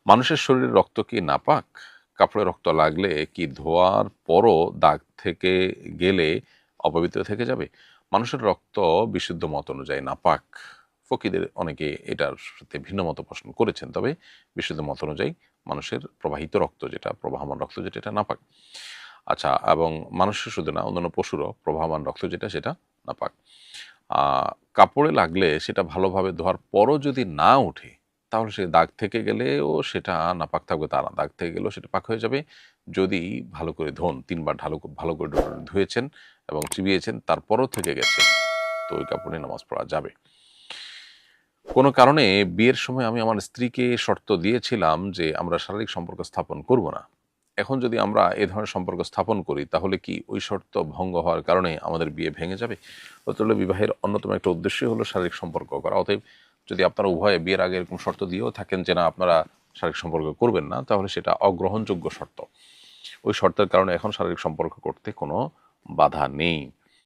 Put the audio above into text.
মানুষের শরীরে রক্ত কি নাপাক? কাপড়ে রক্ত লাগলে কি ধোয়ার পরও দাগ থেকে গেলে অপবিত্র থেকে যাবে? মানুষের রক্ত বিশুদ্ধ মত অনুযায়ী নাপাক। ফকিদের অনেকে এটার সাথে ভিন্ন মত পোষণ করেছেন, তবে বিশুদ্ধ মত অনুযায়ী মানুষের প্রবাহিত রক্ত যেটা, প্রবাহমান রক্ত যেটা, এটা নাপাক। আচ্ছা, এবং মানুষের শুধু না, অন্যান্য পশুরও প্রবাহমান রক্ত যেটা, সেটা নাপাক। কাপড়ে লাগলে সেটা ভালোভাবে ধোয়ার পরও যদি না উঠে, তাহলে সে দাগ থেকে গেলেও সেটা নাপাক থাকবে তা না, দাগ থেকে গেলেও সেটা পাক হয়ে যাবে যদি ভালো করে ধোন। ৩ বার ভালো করে ধুয়েছেন এবং চিবিয়েছেন, তারপরও থেকে গেছে, তো ওই কাপড়ে নামাজ পড়া যাবে। কোনো কারণে বিয়ের সময় আমি আমার স্ত্রীকে শর্ত দিয়েছিলাম যে আমরা শারীরিক সম্পর্ক স্থাপন করব না। এখন যদি আমরা এ ধরনের সম্পর্ক স্থাপন করি, তাহলে কি ওই শর্ত ভঙ্গ হওয়ার কারণে আমাদের বিয়ে ভেঙে যাবে? অতএব বিবাহের অন্যতম একটা উদ্দেশ্যই হলো শারীরিক সম্পর্ক করা। অতএব যদি আপনারা উভয়ে বিয়ের আগে এরকম শর্ত দিয়েও থাকেন যে না, আপনারা শারীরিক সম্পর্ক করবেন না, তাহলে সেটা অগ্রহণযোগ্য শর্ত। ওই শর্তের কারণে এখন শারীরিক সম্পর্ক করতে কোনো বাধা নেই।